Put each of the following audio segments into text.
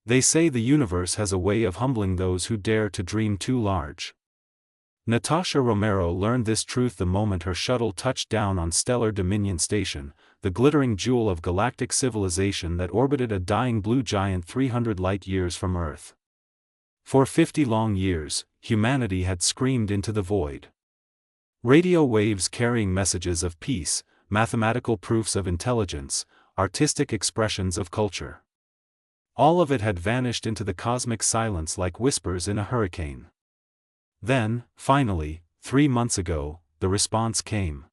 They say the universe has a way of humbling those who dare to dream too large. Natasha Romero learned this truth the moment her shuttle touched down on Stellar Dominion Station, the glittering jewel of galactic civilization that orbited a dying blue giant 300 light-years from Earth. For 50 long years, humanity had screamed into the void. Radio waves carrying messages of peace, mathematical proofs of intelligence, artistic expressions of culture. All of it had vanished into the cosmic silence like whispers in a hurricane. Then, finally, 3 months ago, the response came.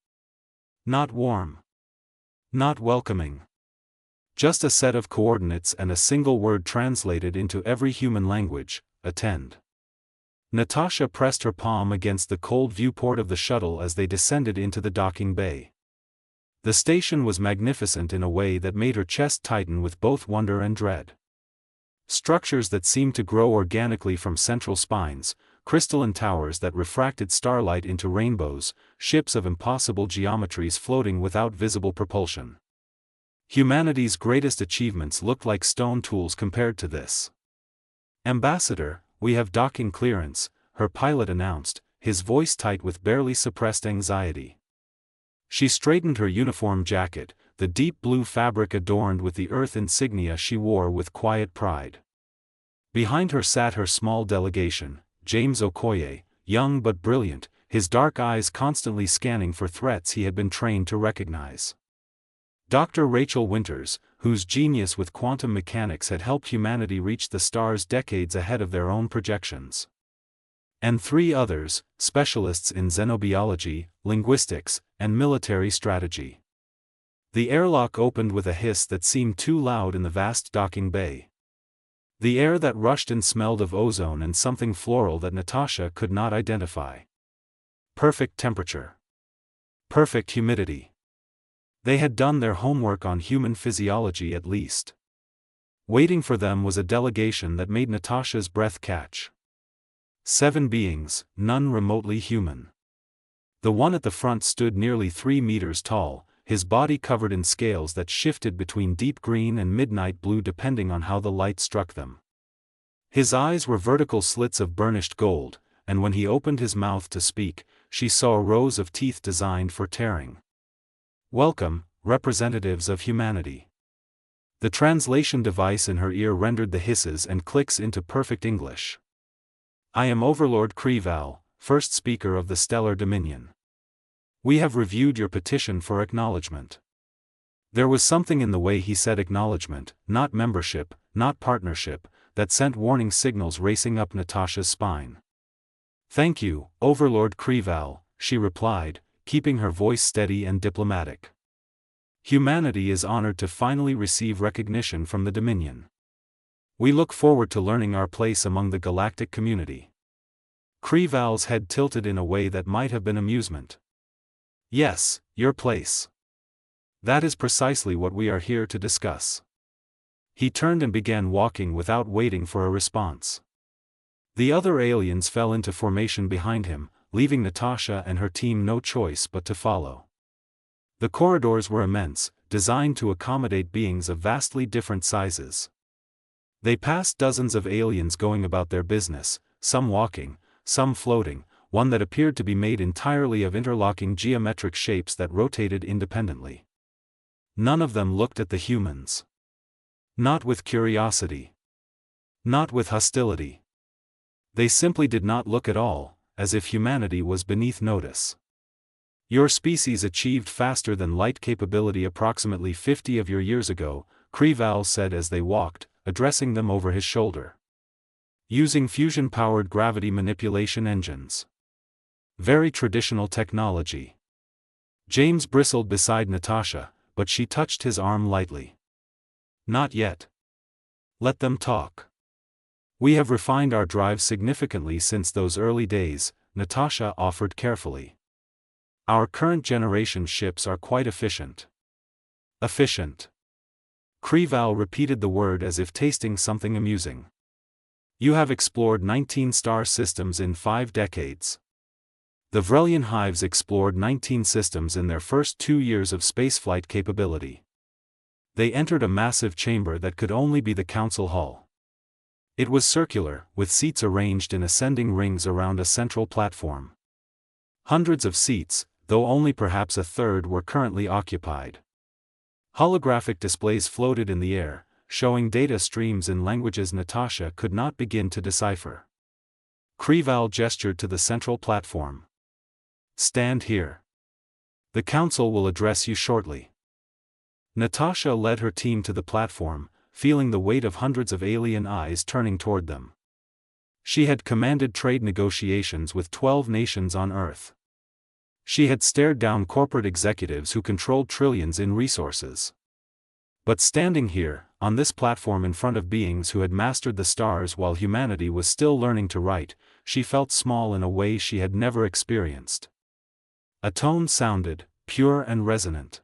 Not warm. Not welcoming. Just a set of coordinates and a single word translated into every human language: attend. Natasha pressed her palm against the cold viewport of the shuttle as they descended into the docking bay. The station was magnificent in a way that made her chest tighten with both wonder and dread. Structures that seemed to grow organically from central spines, crystalline towers that refracted starlight into rainbows, ships of impossible geometries floating without visible propulsion. Humanity's greatest achievements looked like stone tools compared to this. "Ambassador, we have docking clearance," her pilot announced, his voice tight with barely suppressed anxiety. She straightened her uniform jacket, the deep blue fabric adorned with the Earth insignia she wore with quiet pride. Behind her sat her small delegation, James Okoye, young but brilliant, his dark eyes constantly scanning for threats he had been trained to recognize. Dr. Rachel Winters, whose genius with quantum mechanics had helped humanity reach the stars decades ahead of their own projections. And 3 others, specialists in xenobiology, linguistics, and military strategy. The airlock opened with a hiss that seemed too loud in the vast docking bay. The air that rushed and smelled of ozone and something floral that Natasha could not identify. Perfect temperature. Perfect humidity. They had done their homework on human physiology at least. Waiting for them was a delegation that made Natasha's breath catch. 7 beings, none remotely human. The one at the front stood nearly 3 meters tall, his body covered in scales that shifted between deep green and midnight blue depending on how the light struck them. His eyes were vertical slits of burnished gold, and when he opened his mouth to speak, she saw rows of teeth designed for tearing. "Welcome, representatives of humanity." The translation device in her ear rendered the hisses and clicks into perfect English. "I am Overlord Kreval, first speaker of the Stellar Dominion. We have reviewed your petition for acknowledgement." There was something in the way he said acknowledgement, not membership, not partnership, that sent warning signals racing up Natasha's spine. "Thank you, Overlord Kreval," she replied, keeping her voice steady and diplomatic. "Humanity is honored to finally receive recognition from the Dominion. We look forward to learning our place among the galactic community." Kreval's head tilted in a way that might have been amusement. "Yes, your place. That is precisely what we are here to discuss." He turned and began walking without waiting for a response. The other aliens fell into formation behind him, leaving Natasha and her team no choice but to follow. The corridors were immense, designed to accommodate beings of vastly different sizes. They passed dozens of aliens going about their business, some walking, some floating, one that appeared to be made entirely of interlocking geometric shapes that rotated independently. None of them looked at the humans. Not with curiosity. Not with hostility. They simply did not look at all, as if humanity was beneath notice. "Your species achieved faster than light capability approximately 50 of your years ago," Kreval said as they walked, addressing them over his shoulder. "Using fusion-powered gravity manipulation engines. Very traditional technology." James bristled beside Natasha, but she touched his arm lightly. "Not yet. Let them talk. We have refined our drive significantly since those early days," Natasha offered carefully. "Our current generation ships are quite efficient." "Efficient." Kreval repeated the word as if tasting something amusing. "You have explored 19 star systems in 5 decades. The Vrelian hives explored 19 systems in their first 2 years of spaceflight capability. They entered a massive chamber that could only be the council hall. It was circular, with seats arranged in ascending rings around a central platform. Hundreds of seats, though only perhaps a third were currently occupied. Holographic displays floated in the air, showing data streams in languages Natasha could not begin to decipher. Krival gestured to the central platform. "Stand here. The council will address you shortly." Natasha led her team to the platform, feeling the weight of hundreds of alien eyes turning toward them. She had commanded trade negotiations with 12 nations on Earth. She had stared down corporate executives who controlled trillions in resources. But standing here, on this platform in front of beings who had mastered the stars while humanity was still learning to write, she felt small in a way she had never experienced. A tone sounded, pure and resonant.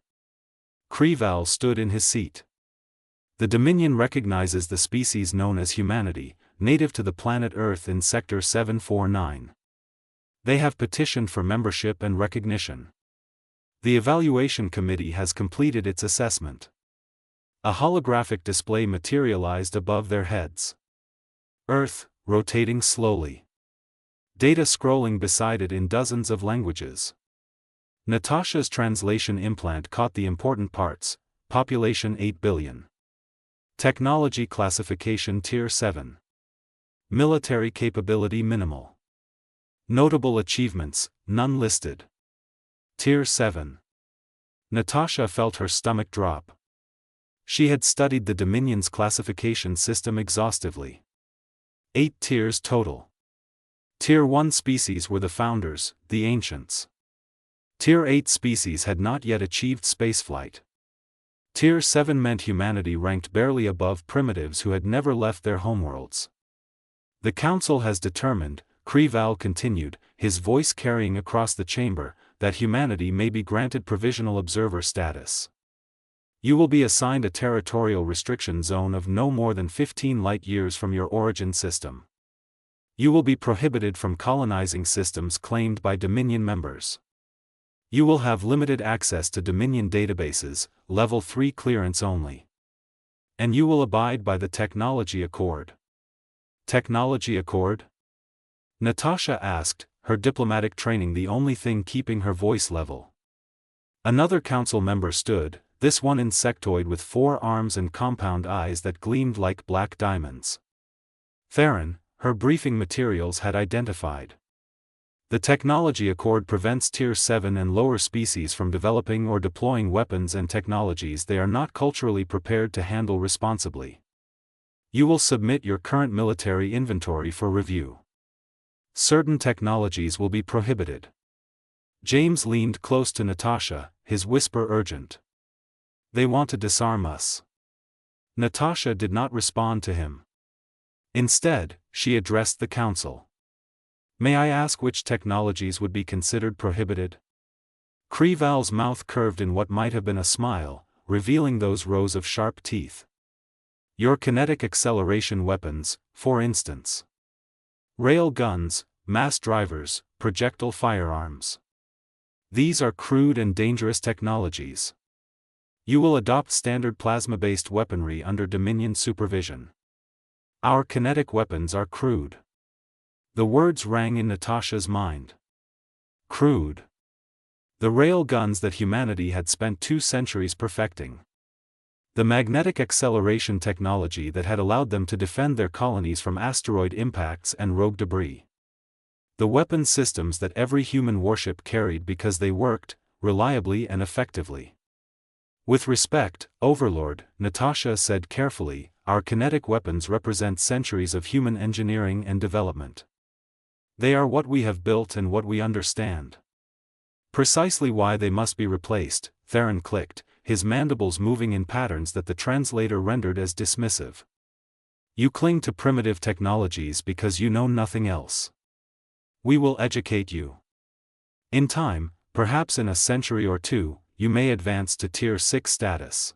Krival stood in his seat. "The Dominion recognizes the species known as humanity, native to the planet Earth in Sector 749. They have petitioned for membership and recognition. The Evaluation Committee has completed its assessment." A holographic display materialized above their heads. Earth, rotating slowly. Data scrolling beside it in dozens of languages. Natasha's translation implant caught the important parts: population 8 billion. Technology classification Tier 7. Military capability minimal. Notable achievements, none listed. Tier 7. Natasha felt her stomach drop. She had studied the Dominion's classification system exhaustively. 8 tiers total. Tier 1 species were the founders, the ancients. Tier 8 species had not yet achieved spaceflight. Tier 7 meant humanity ranked barely above primitives who had never left their homeworlds. "The Council has determined," Krival continued, his voice carrying across the chamber, "that humanity may be granted provisional observer status. You will be assigned a territorial restriction zone of no more than 15 light-years from your origin system. You will be prohibited from colonizing systems claimed by Dominion members. You will have limited access to Dominion databases, Level 3 clearance only. And you will abide by the Technology Accord." Technology Accord? Natasha asked, her diplomatic training the only thing keeping her voice level. Another council member stood, this one insectoid with 4 arms and compound eyes that gleamed like black diamonds. Theron, her briefing materials had identified. "The Technology Accord prevents Tier 7 and lower species from developing or deploying weapons and technologies they are not culturally prepared to handle responsibly. You will submit your current military inventory for review. Certain technologies will be prohibited." James leaned close to Natasha, his whisper urgent. "They want to disarm us." Natasha did not respond to him. Instead, she addressed the council. "May I ask which technologies would be considered prohibited?" Krival's mouth curved in what might have been a smile, revealing those rows of sharp teeth. "Your kinetic acceleration weapons, for instance. Railguns, mass drivers, projectile firearms. These are crude and dangerous technologies. You will adopt standard plasma-based weaponry under Dominion supervision. Our kinetic weapons are crude." The words rang in Natasha's mind. Crude. The railguns that humanity had spent 2 centuries perfecting. The magnetic acceleration technology that had allowed them to defend their colonies from asteroid impacts and rogue debris. The weapon systems that every human warship carried because they worked, reliably and effectively. "With respect, Overlord," Natasha said carefully, "our kinetic weapons represent centuries of human engineering and development. They are what we have built and what we understand. Precisely why they must be replaced." Theron clicked, his mandibles moving in patterns that the translator rendered as dismissive. "You cling to primitive technologies because you know nothing else. We will educate you. In time, perhaps in a century or 2, you may advance to Tier 6 status."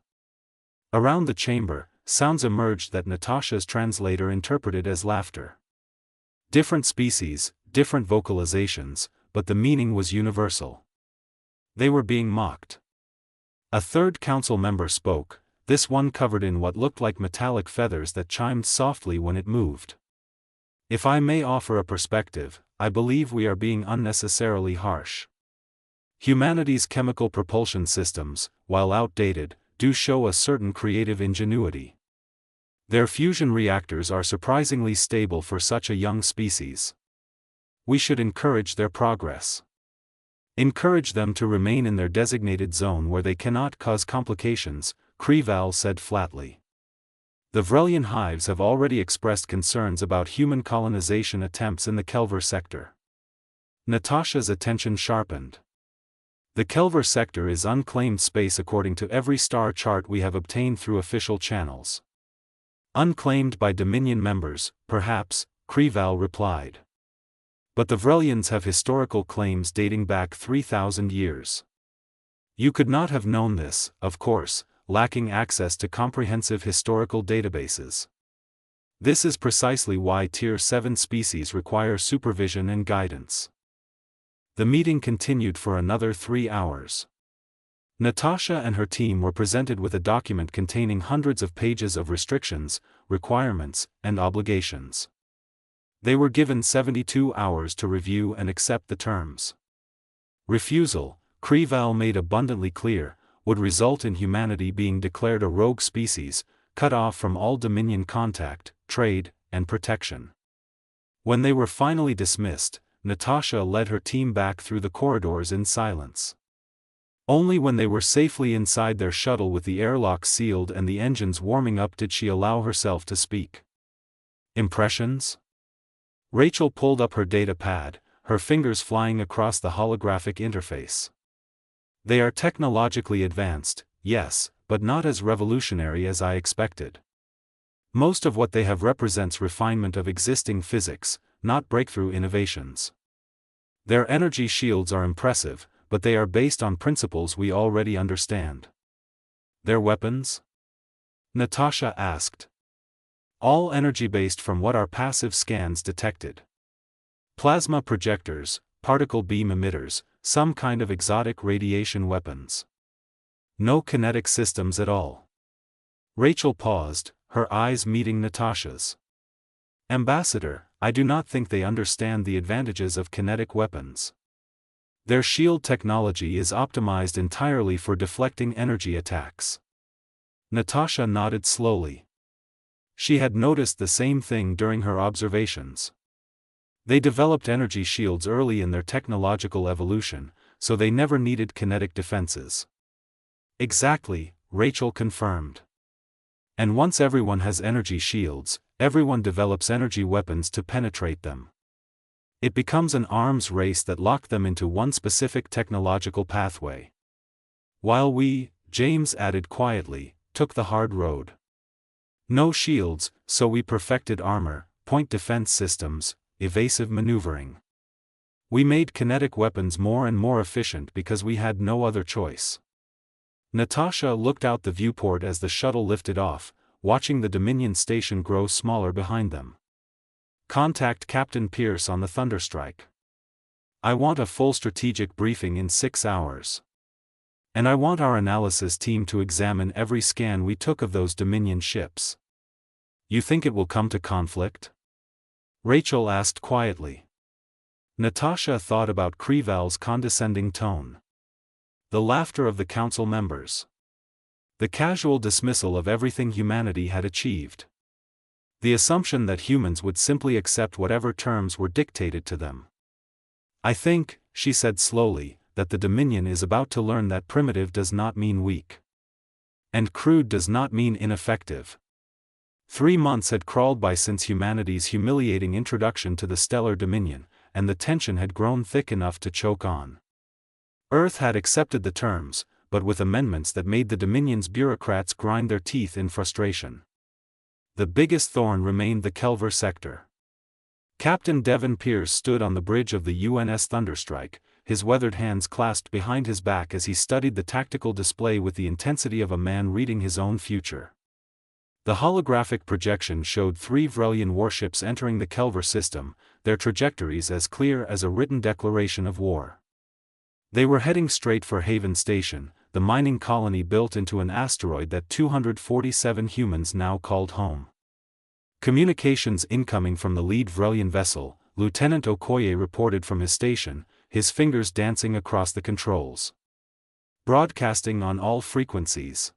Around the chamber, sounds emerged that Natasha's translator interpreted as laughter. Different species, different vocalizations, but the meaning was universal. They were being mocked. A third council member spoke, this one covered in what looked like metallic feathers that chimed softly when it moved. If I may offer a perspective, I believe we are being unnecessarily harsh. Humanity's chemical propulsion systems, while outdated, do show a certain creative ingenuity. Their fusion reactors are surprisingly stable for such a young species. We should encourage their progress. Encourage them to remain in their designated zone where they cannot cause complications, Kreval said flatly. The Vrelian hives have already expressed concerns about human colonization attempts in the Kelver sector. Natasha's attention sharpened. The Kelver sector is unclaimed space according to every star chart we have obtained through official channels. Unclaimed by Dominion members, perhaps, Kreval replied. But the Vrelians have historical claims dating back 3,000 years. You could not have known this, of course, lacking access to comprehensive historical databases. This is precisely why Tier 7 species require supervision and guidance. The meeting continued for another 3 hours. Natasha and her team were presented with a document containing hundreds of pages of restrictions, requirements, and obligations. They were given 72 hours to review and accept the terms. Refusal, Kreval made abundantly clear, would result in humanity being declared a rogue species, cut off from all Dominion contact, trade, and protection. When they were finally dismissed, Natasha led her team back through the corridors in silence. Only when they were safely inside their shuttle with the airlock sealed and the engines warming up did she allow herself to speak. Impressions? Rachel pulled up her data pad, her fingers flying across the holographic interface. They are technologically advanced, yes, but not as revolutionary as I expected. Most of what they have represents refinement of existing physics, not breakthrough innovations. Their energy shields are impressive, but they are based on principles we already understand. Their weapons? Natasha asked. All energy-based from what our passive scans detected. Plasma projectors, particle beam emitters, some kind of exotic radiation weapons. No kinetic systems at all. Rachel paused, her eyes meeting Natasha's. Ambassador, I do not think they understand the advantages of kinetic weapons. Their shield technology is optimized entirely for deflecting energy attacks. Natasha nodded slowly. She had noticed the same thing during her observations. They developed energy shields early in their technological evolution, so they never needed kinetic defenses. Exactly, Rachel confirmed. And once everyone has energy shields, everyone develops energy weapons to penetrate them. It becomes an arms race that locked them into one specific technological pathway. While we, James added quietly, took the hard road. No shields, so we perfected armor, point defense systems, evasive maneuvering. We made kinetic weapons more and more efficient because we had no other choice. Natasha looked out the viewport as the shuttle lifted off, watching the Dominion station grow smaller behind them. Contact Captain Pierce on the Thunderstrike. I want a full strategic briefing in 6 hours. And I want our analysis team to examine every scan we took of those Dominion ships. You think it will come to conflict? Rachel asked quietly. Natasha thought about Kreval's condescending tone. The laughter of the council members. The casual dismissal of everything humanity had achieved. The assumption that humans would simply accept whatever terms were dictated to them. I think, she said slowly, that the Dominion is about to learn that primitive does not mean weak. And crude does not mean ineffective. 3 months had crawled by since humanity's humiliating introduction to the stellar Dominion, and the tension had grown thick enough to choke on. Earth had accepted the terms, but with amendments that made the Dominion's bureaucrats grind their teeth in frustration. The biggest thorn remained the Kelver sector. Captain Devon Pierce stood on the bridge of the UNS Thunderstrike, his weathered hands clasped behind his back as he studied the tactical display with the intensity of a man reading his own future. The holographic projection showed 3 Vrelian warships entering the Kelver system, their trajectories as clear as a written declaration of war. They were heading straight for Haven Station, the mining colony built into an asteroid that 247 humans now called home. Communications incoming from the lead Vrelian vessel, Lieutenant Okoye reported from his station, his fingers dancing across the controls. Broadcasting on all frequencies.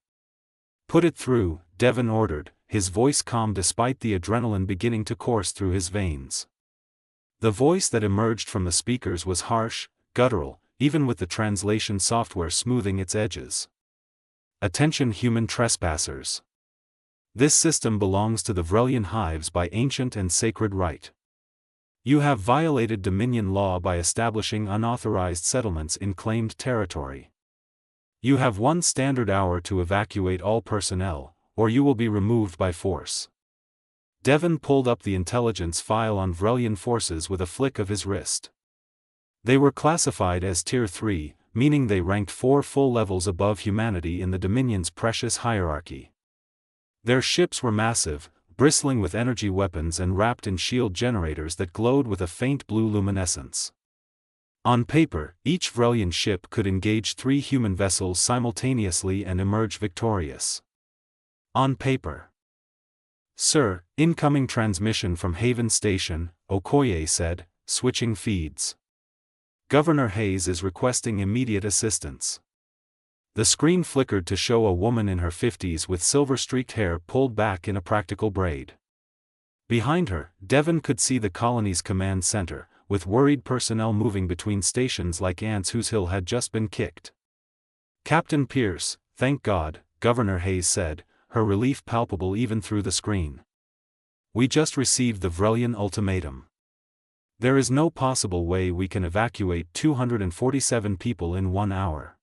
Put it through, Devon ordered, his voice calm despite the adrenaline beginning to course through his veins. The voice that emerged from the speakers was harsh, guttural, even with the translation software smoothing its edges. Attention human trespassers. This system belongs to the Vrelian hives by ancient and sacred right. You have violated Dominion law by establishing unauthorized settlements in claimed territory. You have 1 standard hour to evacuate all personnel, or you will be removed by force. Devon pulled up the intelligence file on Vrelian forces with a flick of his wrist. They were classified as Tier 3, meaning they ranked 4 full levels above humanity in the Dominion's precious hierarchy. Their ships were massive, bristling with energy weapons and wrapped in shield generators that glowed with a faint blue luminescence. On paper, each Vrelian ship could engage 3 human vessels simultaneously and emerge victorious. On paper. "Sir, incoming transmission from Haven Station," Okoye said, switching feeds. "Governor Hayes is requesting immediate assistance." The screen flickered to show a woman in her 50s with silver-streaked hair pulled back in a practical braid. Behind her, Devon could see the colony's command center, with worried personnel moving between stations like ants whose hill had just been kicked. "Captain Pierce, thank God," Governor Hayes said, her relief palpable even through the screen. "We just received the Vrelian ultimatum. There is no possible way we can evacuate 247 people in 1 hour.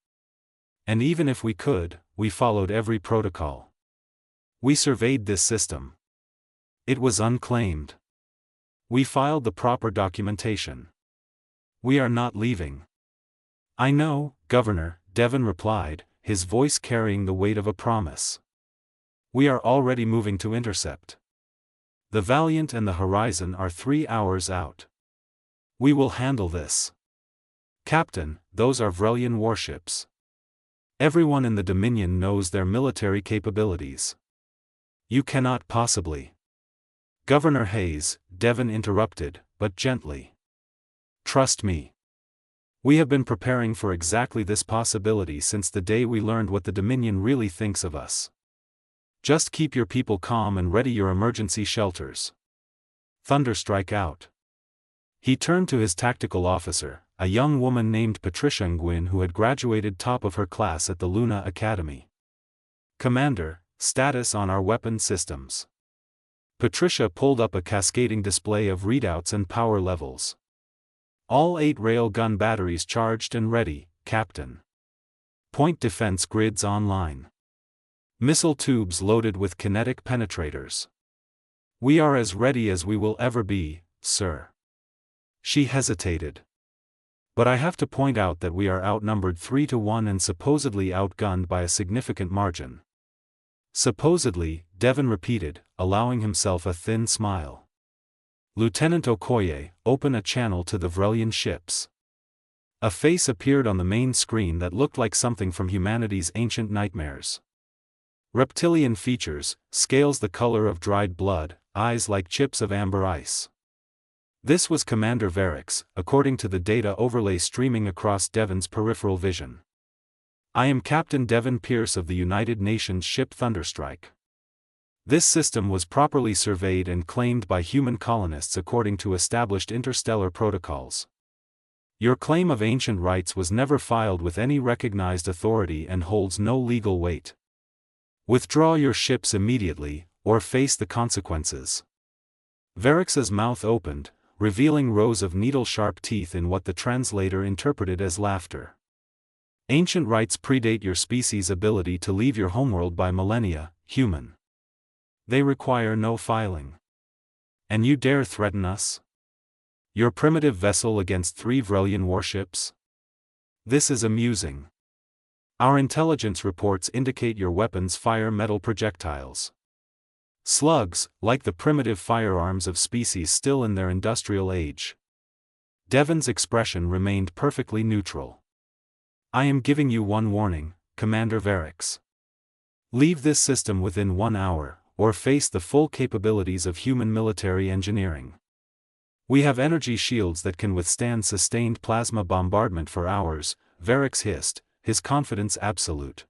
And even if we could, we followed every protocol. We surveyed this system. It was unclaimed. We filed the proper documentation. We are not leaving." "I know, Governor," Devon replied, his voice carrying the weight of a promise. "We are already moving to intercept. The Valiant and the Horizon are 3 hours out. We will handle this." "Captain, those are Vrelian warships. Everyone in the Dominion knows their military capabilities. You cannot possibly." "Governor Hayes," Devon interrupted, but gently. "Trust me. We have been preparing for exactly this possibility since the day we learned what the Dominion really thinks of us. Just keep your people calm and ready your emergency shelters. Thunderstrike out." He turned to his tactical officer, a young woman named Patricia Nguyen who had graduated top of her class at the Luna Academy. "Commander, status on our weapon systems." Patricia pulled up a cascading display of readouts and power levels. "All 8 railgun batteries charged and ready, Captain. Point defense grids online. Missile tubes loaded with kinetic penetrators. We are as ready as we will ever be, sir." She hesitated. "But I have to point out that we are outnumbered 3-1 and supposedly outgunned by a significant margin." "Supposedly," Devon repeated, allowing himself a thin smile. "Lieutenant Okoye, open a channel to the Vrelian ships." A face appeared on the main screen that looked like something from humanity's ancient nightmares. Reptilian features, scales the color of dried blood, eyes like chips of amber ice. This was Commander Verix, according to the data overlay streaming across Devon's peripheral vision. "I am Captain Devon Pierce of the United Nations ship Thunderstrike. This system was properly surveyed and claimed by human colonists according to established interstellar protocols. Your claim of ancient rights was never filed with any recognized authority and holds no legal weight. Withdraw your ships immediately, or face the consequences." Verix's mouth opened, revealing rows of needle-sharp teeth in what the translator interpreted as laughter. "Ancient rights predate your species' ability to leave your homeworld by millennia, human. They require no filing. And you dare threaten us? Your primitive vessel against 3 Vrelian warships? This is amusing. Our intelligence reports indicate your weapons fire metal projectiles. Slugs, like the primitive firearms of species still in their industrial age." Devon's expression remained perfectly neutral. "I am giving you one warning, Commander Varix. Leave this system within 1 hour, or face the full capabilities of human military engineering. We have energy shields that can withstand sustained plasma bombardment for hours, Varix hissed, his confidence absolute.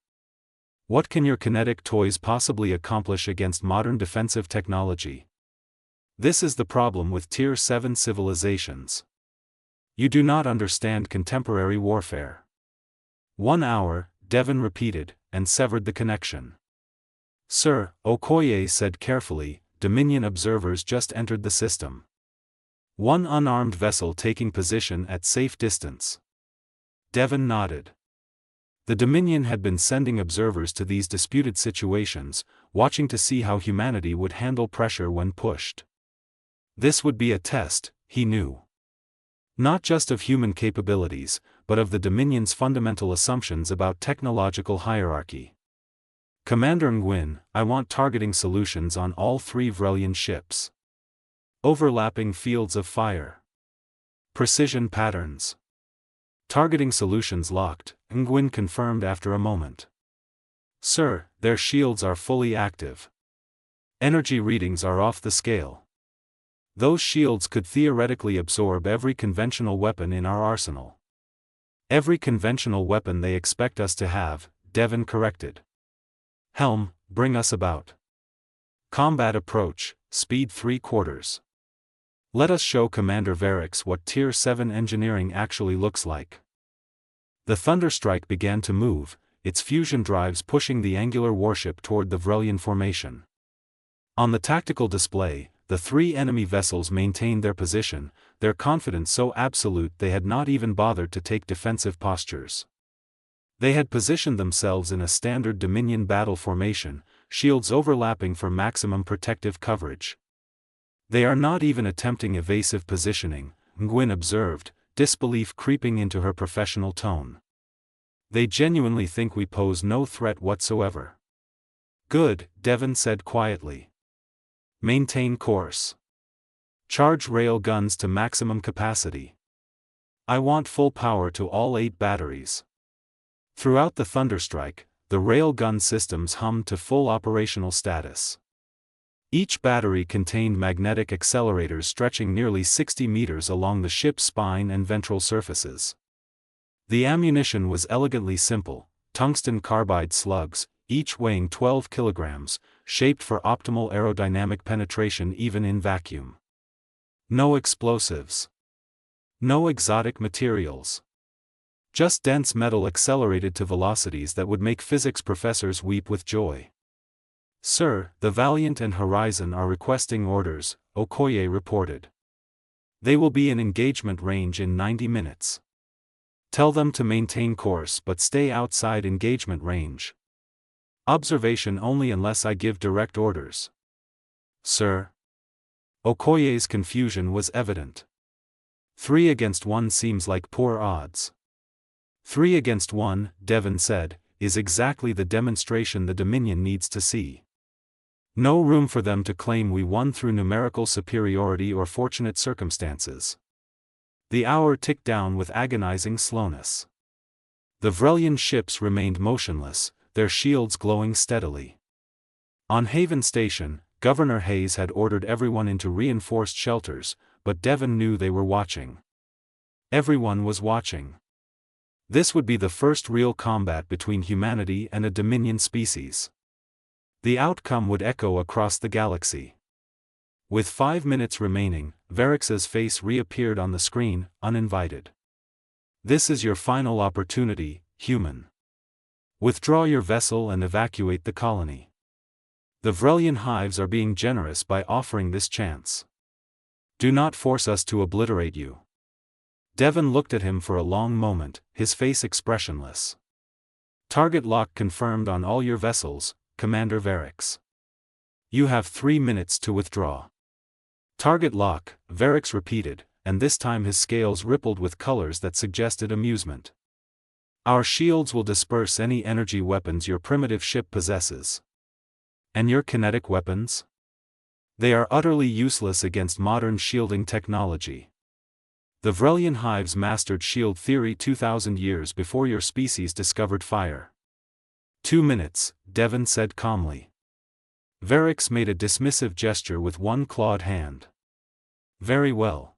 What can your kinetic toys possibly accomplish against modern defensive technology? This is the problem with Tier 7 civilizations. You do not understand contemporary warfare. 1 hour, Devon repeated, and severed the connection. Sir, Okoye said carefully, Dominion observers just entered the system. One unarmed vessel taking position at safe distance. Devon nodded. The Dominion had been sending observers to these disputed situations, watching to see how humanity would handle pressure when pushed. This would be a test, he knew. Not just of human capabilities, but of the Dominion's fundamental assumptions about technological hierarchy. Commander Nguyen, I want targeting solutions on all 3 Vrelian ships. Overlapping fields of fire. Precision patterns. Targeting solutions locked, Nguyen confirmed after a moment. Sir, their shields are fully active. Energy readings are off the scale. Those shields could theoretically absorb every conventional weapon in our arsenal. Every conventional weapon they expect us to have, Devon corrected. Helm, bring us about. Combat approach, speed 3/4. Let us show Commander Varix what Tier 7 engineering actually looks like. The Thunderstrike began to move, its fusion drives pushing the angular warship toward the Vrelian formation. On the tactical display, the 3 enemy vessels maintained their position, their confidence so absolute they had not even bothered to take defensive postures. They had positioned themselves in a standard Dominion battle formation, shields overlapping for maximum protective coverage. They are not even attempting evasive positioning, Nguyen observed, disbelief creeping into her professional tone. They genuinely think we pose no threat whatsoever. Good, Devon said quietly. Maintain course. Charge railguns to maximum capacity. I want full power to all 8 batteries. Throughout the Thunderstrike, the railgun systems hummed to full operational status. Each battery contained magnetic accelerators stretching nearly 60 meters along the ship's spine and ventral surfaces. The ammunition was elegantly simple, tungsten carbide slugs, each weighing 12 kilograms, shaped for optimal aerodynamic penetration even in vacuum. No explosives. No exotic materials. Just dense metal accelerated to velocities that would make physics professors weep with joy. Sir, the Valiant and Horizon are requesting orders, Okoye reported. They will be in engagement range in 90 minutes. Tell them to maintain course but stay outside engagement range. Observation only unless I give direct orders. Sir. Okoye's confusion was evident. 3 against 1 seems like poor odds. 3 against 1, Devon said, is exactly the demonstration the Dominion needs to see. No room for them to claim we won through numerical superiority or fortunate circumstances. The hour ticked down with agonizing slowness. The Vrelian ships remained motionless, their shields glowing steadily. On Haven Station, Governor Hayes had ordered everyone into reinforced shelters, but Devon knew they were watching. Everyone was watching. This would be the first real combat between humanity and a Dominion species. The outcome would echo across the galaxy. With 5 minutes remaining, Varix's face reappeared on the screen, uninvited. This is your final opportunity, human. Withdraw your vessel and evacuate the colony. The Vrelian hives are being generous by offering this chance. Do not force us to obliterate you. Devon looked at him for a long moment, his face expressionless. Target lock confirmed on all your vessels, Commander Varix. You have 3 minutes to withdraw. Target lock, Varix repeated, and this time his scales rippled with colors that suggested amusement. Our shields will disperse any energy weapons your primitive ship possesses. And your kinetic weapons? They are utterly useless against modern shielding technology. The Vrelian hives mastered shield theory 2,000 years before your species discovered fire. 2 minutes, Devon said calmly. Varix made a dismissive gesture with one clawed hand. Very well.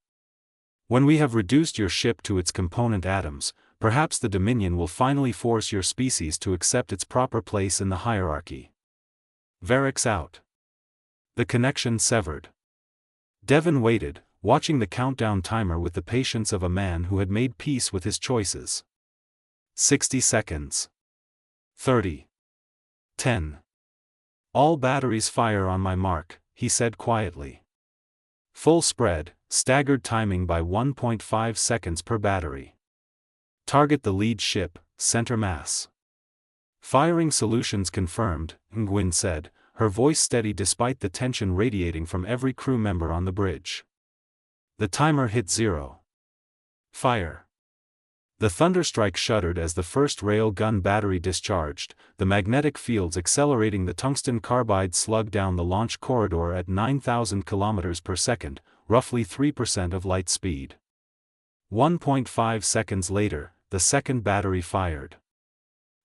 When we have reduced your ship to its component atoms, perhaps the Dominion will finally force your species to accept its proper place in the hierarchy. Varix out. The connection severed. Devon waited, watching the countdown timer with the patience of a man who had made peace with his choices. 60 seconds. 30. 10. All batteries fire on my mark, he said quietly. Full spread, staggered timing by 1.5 seconds per battery. Target the lead ship, center mass. Firing solutions confirmed, Nguyen said, her voice steady despite the tension radiating from every crew member on the bridge. The timer hit 0. Fire. The thunderstrike shuddered as the first railgun battery discharged, the magnetic fields accelerating the tungsten carbide slug down the launch corridor at 9,000 km per second, roughly 3% of light speed. 1.5 seconds later, the second battery fired.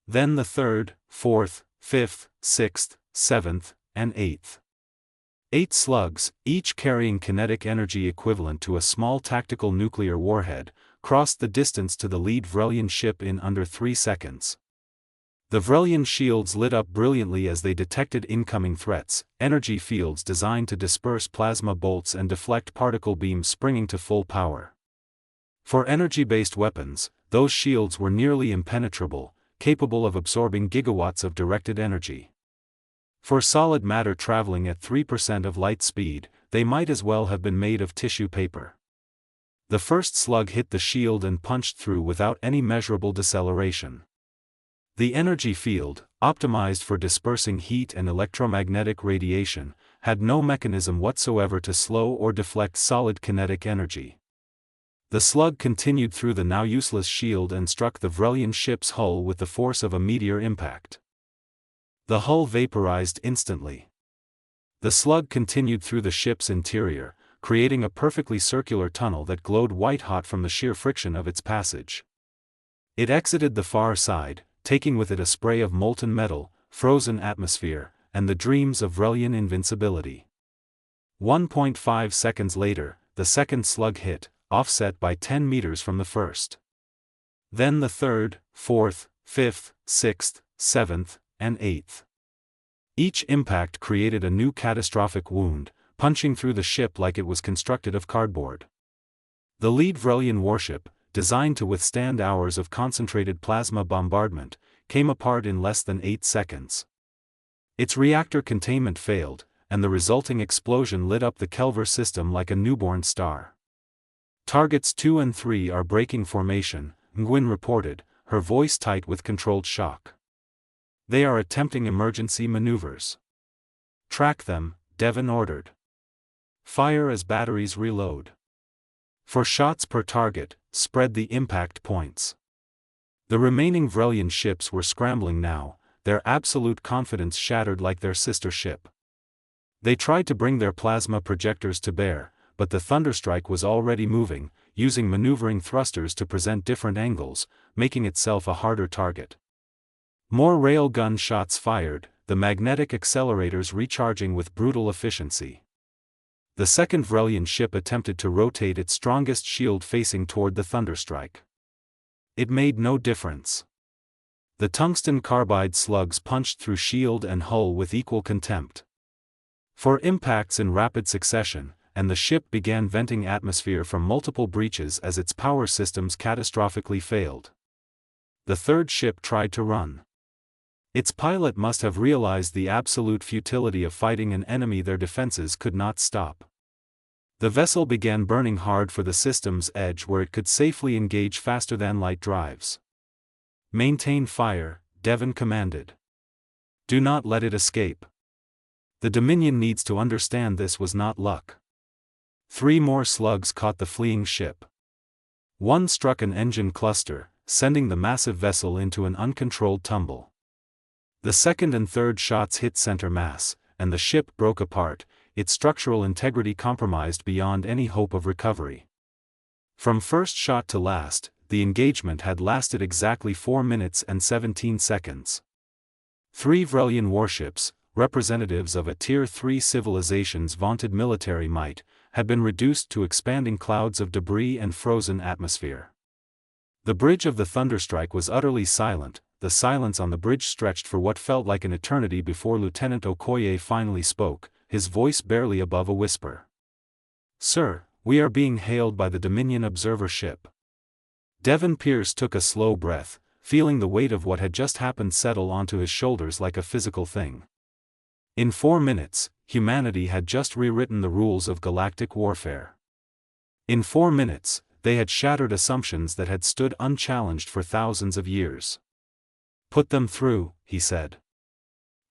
Then the third, fourth, fifth, sixth, seventh, and eighth. 8 slugs, each carrying kinetic energy equivalent to a small tactical nuclear warhead, crossed the distance to the lead Vrelian ship in under 3 seconds. The Vrelian shields lit up brilliantly as they detected incoming threats, energy fields designed to disperse plasma bolts and deflect particle beams springing to full power. For energy-based weapons, those shields were nearly impenetrable, capable of absorbing gigawatts of directed energy. For solid matter traveling at 3% of light speed, they might as well have been made of tissue paper. The first slug hit the shield and punched through without any measurable deceleration. The energy field, optimized for dispersing heat and electromagnetic radiation, had no mechanism whatsoever to slow or deflect solid kinetic energy. The slug continued through the now useless shield and struck the Vrelian ship's hull with the force of a meteor impact. The hull vaporized instantly. The slug continued through the ship's interior, creating a perfectly circular tunnel that glowed white-hot from the sheer friction of its passage. It exited the far side, taking with it a spray of molten metal, frozen atmosphere, and the dreams of Vrelian invincibility. 1.5 seconds later, the second slug hit, offset by 10 meters from the first. Then the third, fourth, fifth, sixth, seventh, and eighth. Each impact created a new catastrophic wound, punching through the ship like it was constructed of cardboard. The lead Vrelian warship, designed to withstand hours of concentrated plasma bombardment, came apart in less than 8 seconds. Its reactor containment failed, and the resulting explosion lit up the Kelver system like a newborn star. Targets 2 and 3 are breaking formation, Nguyen reported, her voice tight with controlled shock. They are attempting emergency maneuvers. Track them, Devon ordered. Fire as batteries reload. For shots per target, spread the impact points. The remaining Vrelian ships were scrambling now, their absolute confidence shattered like their sister ship. They tried to bring their plasma projectors to bear, but the thunderstrike was already moving, using maneuvering thrusters to present different angles, making itself a harder target. More railgun shots fired, the magnetic accelerators recharging with brutal efficiency. The second Vrelian ship attempted to rotate its strongest shield facing toward the thunderstrike. It made no difference. The tungsten carbide slugs punched through shield and hull with equal contempt. For impacts in rapid succession, and the ship began venting atmosphere from multiple breaches as its power systems catastrophically failed. The third ship tried to run. Its pilot must have realized the absolute futility of fighting an enemy their defenses could not stop. The vessel began burning hard for the system's edge where it could safely engage faster-than-light drives. Maintain fire, Devon commanded. Do not let it escape. The Dominion needs to understand this was not luck. 3 more slugs caught the fleeing ship. One struck an engine cluster, sending the massive vessel into an uncontrolled tumble. The second and third shots hit center mass, and the ship broke apart, its structural integrity compromised beyond any hope of recovery. From first shot to last, the engagement had lasted exactly 4 minutes and 17 seconds. 3 Vrelian warships, representatives of a Tier 3 civilization's vaunted military might, had been reduced to expanding clouds of debris and frozen atmosphere. The bridge of the Thunderstrike was utterly silent. The silence on the bridge stretched for what felt like an eternity before Lieutenant Okoye finally spoke, his voice barely above a whisper. "Sir, we are being hailed by the Dominion observer ship." Devon Pierce took a slow breath, feeling the weight of what had just happened settle onto his shoulders like a physical thing. In 4 minutes, humanity had just rewritten the rules of galactic warfare. In 4 minutes, they had shattered assumptions that had stood unchallenged for thousands of years. "Put them through," he said.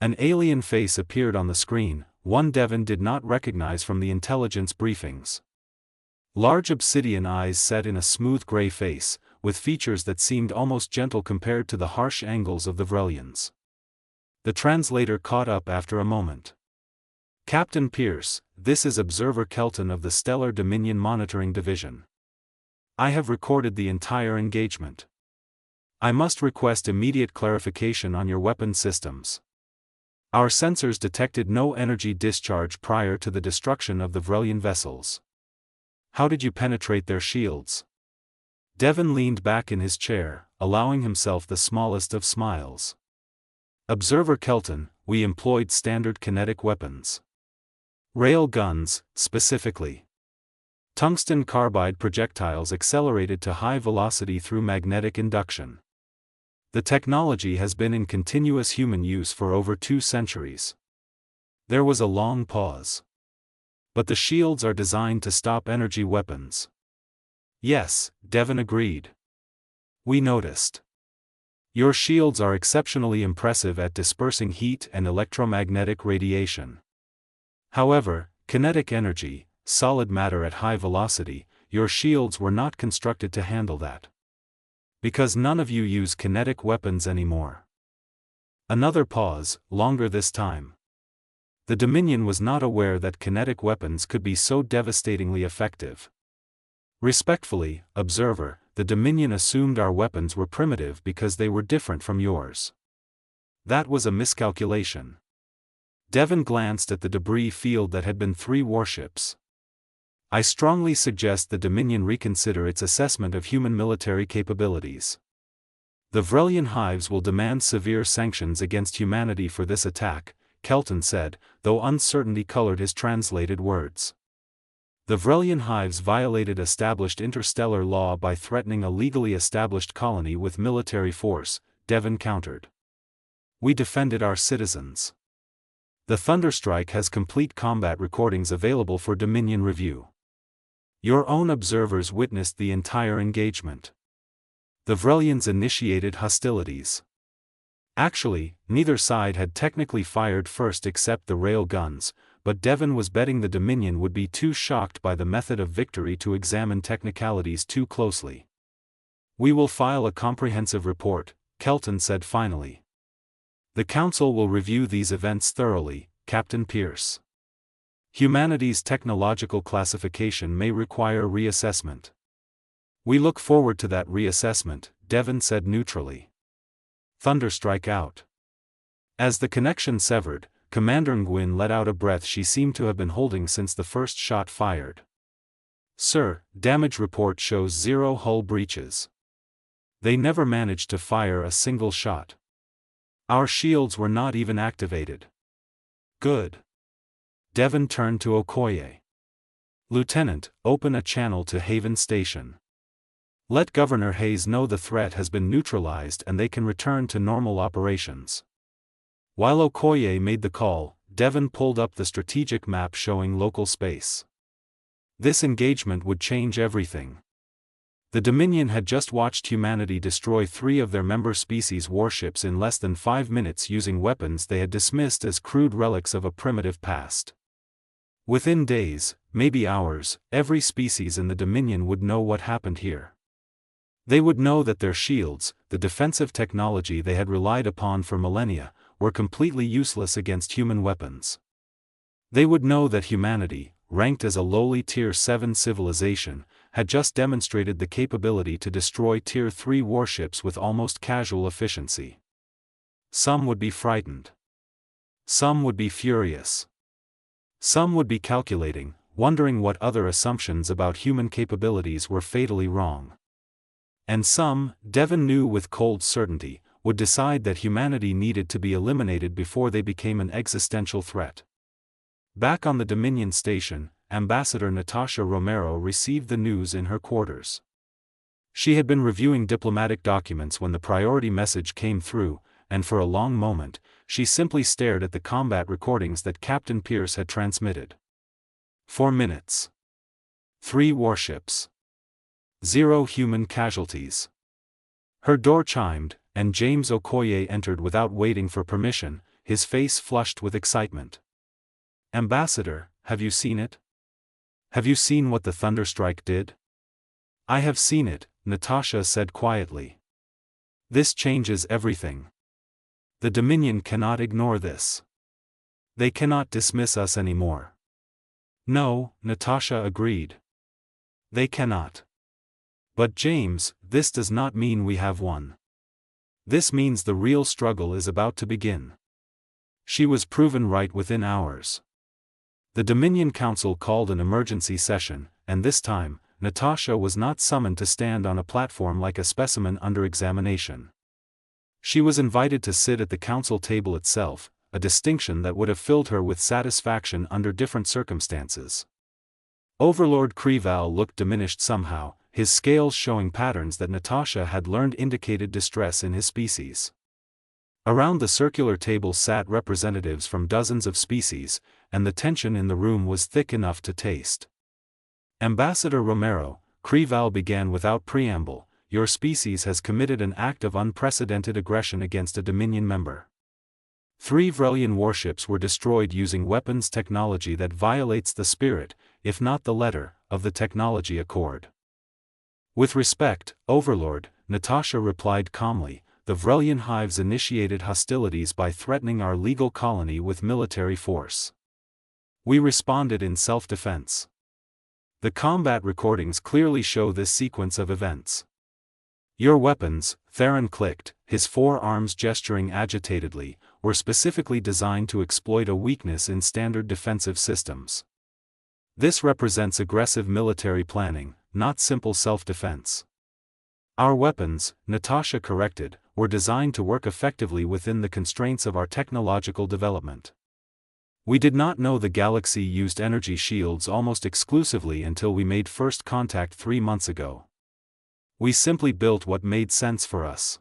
An alien face appeared on the screen, one Devon did not recognize from the intelligence briefings. Large obsidian eyes set in a smooth gray face, with features that seemed almost gentle compared to the harsh angles of the Vrelians. The translator caught up after a moment. "Captain Pierce, this is Observer Kelton of the Stellar Dominion Monitoring Division. I have recorded the entire engagement. I must request immediate clarification on your weapon systems. Our sensors detected no energy discharge prior to the destruction of the Vrelian vessels. How did you penetrate their shields?" Devon leaned back in his chair, allowing himself the smallest of smiles. "Observer Kelton, we employed standard kinetic weapons. Railguns, specifically. Tungsten carbide projectiles accelerated to high velocity through magnetic induction. The technology has been in continuous human use for over 2 centuries. There was a long pause. "But the shields are designed to stop energy weapons." "Yes," Devon agreed. "We noticed. Your shields are exceptionally impressive at dispersing heat and electromagnetic radiation. However, kinetic energy, solid matter at high velocity, your shields were not constructed to handle that. Because none of you use kinetic weapons anymore." Another pause, longer this time. The Dominion was not aware that kinetic weapons could be so devastatingly effective. "Respectfully, Observer, the Dominion assumed our weapons were primitive because they were different from yours. That was a miscalculation." Devon glanced at the debris field that had been 3 warships. "I strongly suggest the Dominion reconsider its assessment of human military capabilities. The Vrelian hives will demand severe sanctions against humanity for this attack," Kelton said, though uncertainty colored his translated words. "The Vrelian hives violated established interstellar law by threatening a legally established colony with military force," Devon countered. "We defended our citizens. The Thunderstrike has complete combat recordings available for Dominion review. Your own observers witnessed the entire engagement. The Vrelians initiated hostilities. Actually, neither side had technically fired first except the railguns, but Devon was betting the Dominion would be too shocked by the method of victory to examine technicalities too closely. "We will file a comprehensive report," Kelton said finally. "The Council will review these events thoroughly, Captain Pierce. Humanity's technological classification may require reassessment." "We look forward to that reassessment," Devon said neutrally. "Thunderstrike out." As the connection severed, Commander Nguyen let out a breath she seemed to have been holding since the first shot fired. "Sir, damage report shows 0 hull breaches. They never managed to fire a single shot. Our shields were not even activated." "Good." Devon turned to Okoye. "Lieutenant, open a channel to Haven Station. Let Governor Hayes know the threat has been neutralized and they can return to normal operations." While Okoye made the call, Devon pulled up the strategic map showing local space. This engagement would change everything. The Dominion had just watched humanity destroy 3 of their member species' warships in less than 5 minutes using weapons they had dismissed as crude relics of a primitive past. Within days, maybe hours, every species in the Dominion would know what happened here. They would know that their shields, the defensive technology they had relied upon for millennia, were completely useless against human weapons. They would know that humanity, ranked as a lowly Tier 7 civilization, had just demonstrated the capability to destroy Tier 3 warships with almost casual efficiency. Some would be frightened. Some would be furious. Some would be calculating, wondering what other assumptions about human capabilities were fatally wrong. And some, Devon knew with cold certainty, would decide that humanity needed to be eliminated before they became an existential threat. Back on the Dominion station, Ambassador Natasha Romero received the news in her quarters. She had been reviewing diplomatic documents when the priority message came through, and for a long moment, she simply stared at the combat recordings that Captain Pierce had transmitted. 4 minutes. 3 warships. 0 human casualties. Her door chimed, and James Okoye entered without waiting for permission, his face flushed with excitement. "Ambassador, have you seen it? Have you seen what the thunderstrike did?" "I have seen it," Natasha said quietly. "This changes everything. The Dominion cannot ignore this. They cannot dismiss us anymore." "No," Natasha agreed. "They cannot. But James, this does not mean we have won. This means the real struggle is about to begin." She was proven right within hours. The Dominion Council called an emergency session, and this time, Natasha was not summoned to stand on a platform like a specimen under examination. She was invited to sit at the council table itself, a distinction that would have filled her with satisfaction under different circumstances. Overlord Kreval looked diminished somehow, his scales showing patterns that Natasha had learned indicated distress in his species. Around the circular table sat representatives from dozens of species, and the tension in the room was thick enough to taste. "Ambassador Romero," Kreval began without preamble, "your species has committed an act of unprecedented aggression against a Dominion member. 3 Vrelian warships were destroyed using weapons technology that violates the spirit, if not the letter, of the technology accord." "With respect, Overlord," Natasha replied calmly, "the Vrelian hives initiated hostilities by threatening our legal colony with military force. We responded in self-defense. The combat recordings clearly show this sequence of events. Your weapons," Theron clicked, his forearms gesturing agitatedly, "were specifically designed to exploit a weakness in standard defensive systems. This represents aggressive military planning, not simple self-defense. Our weapons," Natasha corrected, "were designed to work effectively within the constraints of our technological development. We did not know the galaxy used energy shields almost exclusively until we made first contact 3 months ago. We simply built what made sense for us.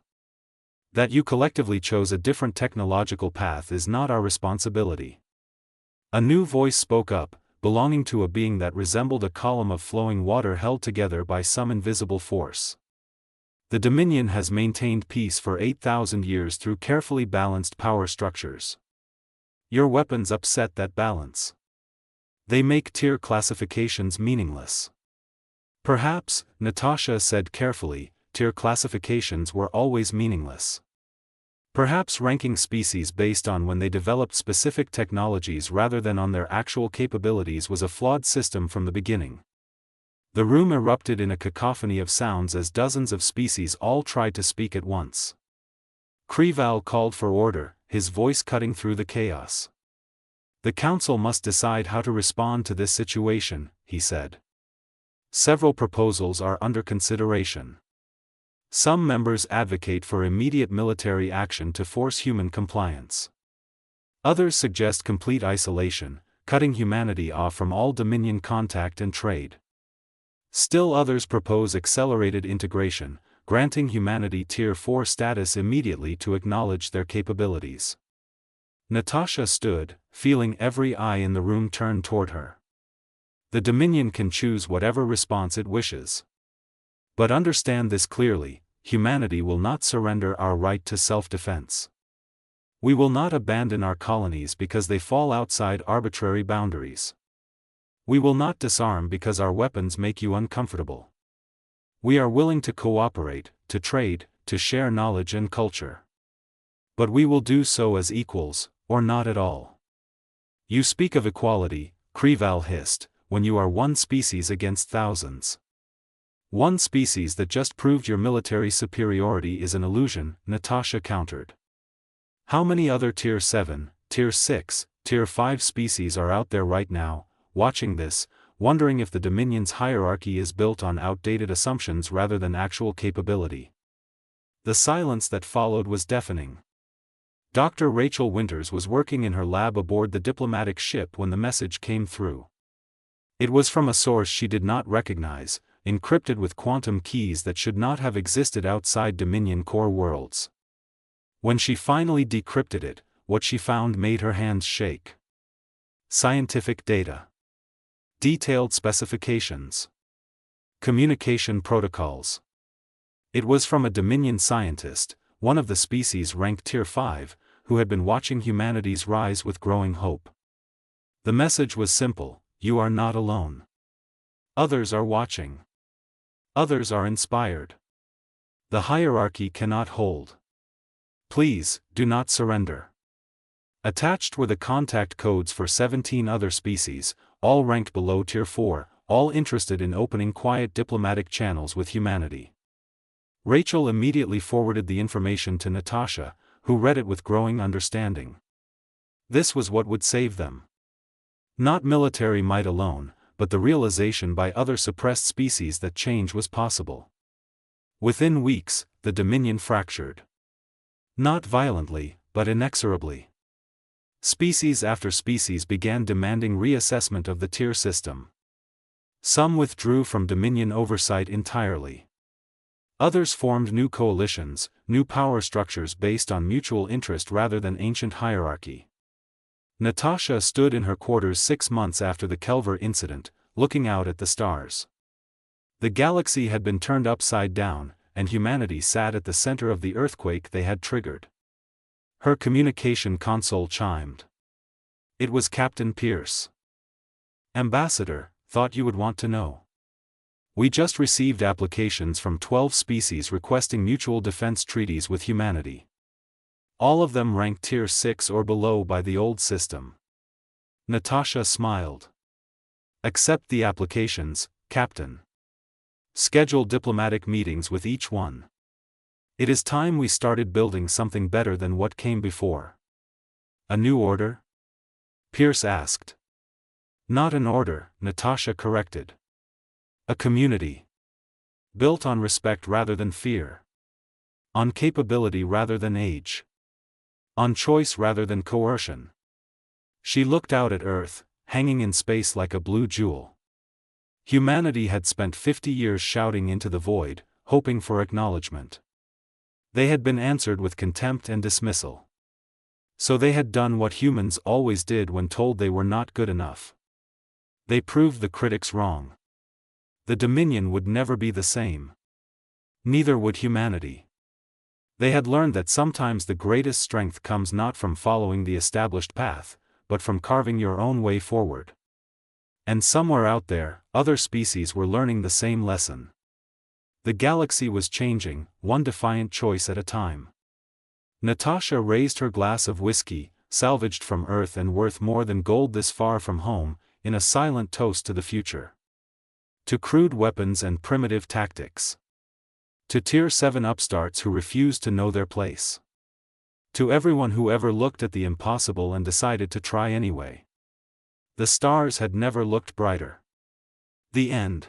That you collectively chose a different technological path is not our responsibility." A new voice spoke up, belonging to a being that resembled a column of flowing water held together by some invisible force. "The Dominion has maintained peace for 8,000 years through carefully balanced power structures. Your weapons upset that balance. They make tier classifications meaningless." "Perhaps," Natasha said carefully, "tier classifications were always meaningless. Perhaps ranking species based on when they developed specific technologies rather than on their actual capabilities was a flawed system from the beginning." The room erupted in a cacophony of sounds as dozens of species all tried to speak at once. Kreval called for order, his voice cutting through the chaos. "The Council must decide how to respond to this situation," he said. "Several proposals are under consideration. Some members advocate for immediate military action to force human compliance. Others suggest complete isolation, cutting humanity off from all Dominion contact and trade. Still others propose accelerated integration, granting humanity Tier 4 status immediately to acknowledge their capabilities." Natasha stood, feeling every eye in the room turn toward her. The Dominion can choose whatever response it wishes. But understand this clearly, humanity will not surrender our right to self-defense. We will not abandon our colonies because they fall outside arbitrary boundaries. We will not disarm because our weapons make you uncomfortable. We are willing to cooperate, to trade, to share knowledge and culture. But we will do so as equals, or not at all. "You speak of equality," Kreval hissed, "when you are one species against thousands. One species that just proved your military superiority is an illusion," Natasha countered. How many other Tier 7, Tier 6, Tier 5 species are out there right now, watching this, wondering if the Dominion's hierarchy is built on outdated assumptions rather than actual capability? The silence that followed was deafening. Dr. Rachel Winters was working in her lab aboard the diplomatic ship when the message came through. It was from a source she did not recognize, encrypted with quantum keys that should not have existed outside Dominion core worlds. When she finally decrypted it, what she found made her hands shake. Scientific data. Detailed specifications. Communication protocols. It was from a Dominion scientist, one of the species ranked Tier 5, who had been watching humanity's rise with growing hope. The message was simple: you are not alone. Others are watching. Others are inspired. The hierarchy cannot hold. Please, do not surrender. Attached were the contact codes for 17 other species, all ranked below Tier 4, all interested in opening quiet diplomatic channels with humanity. Rachel immediately forwarded the information to Natasha, who read it with growing understanding. This was what would save them. Not military might alone, but the realization by other suppressed species that change was possible. Within weeks, the Dominion fractured. Not violently, but inexorably. Species after species began demanding reassessment of the tier system. Some withdrew from Dominion oversight entirely. Others formed new coalitions, new power structures based on mutual interest rather than ancient hierarchy. Natasha stood in her quarters 6 months after the Kelver incident, looking out at the stars. The galaxy had been turned upside down, and humanity sat at the center of the earthquake they had triggered. Her communication console chimed. It was Captain Pierce. "Ambassador, thought you would want to know. We just received applications from 12 species requesting mutual defense treaties with humanity. All of them ranked Tier 6 or below by the old system." Natasha smiled. "Accept the applications, Captain. Schedule diplomatic meetings with each one. It is time we started building something better than what came before." "A new order?" Pierce asked. "Not an order," Natasha corrected. "A community. Built on respect rather than fear. On capability rather than age. On choice rather than coercion." She looked out at Earth, hanging in space like a blue jewel. Humanity had spent 50 years shouting into the void, hoping for acknowledgement. They had been answered with contempt and dismissal. So they had done what humans always did when told they were not good enough. They proved the critics wrong. The Dominion would never be the same. Neither would humanity. They had learned that sometimes the greatest strength comes not from following the established path, but from carving your own way forward. And somewhere out there, other species were learning the same lesson. The galaxy was changing, one defiant choice at a time. Natasha raised her glass of whiskey, salvaged from Earth and worth more than gold this far from home, in a silent toast to the future. To crude weapons and primitive tactics. To Tier 7 upstarts who refused to know their place. To everyone who ever looked at the impossible and decided to try anyway. The stars had never looked brighter. The end.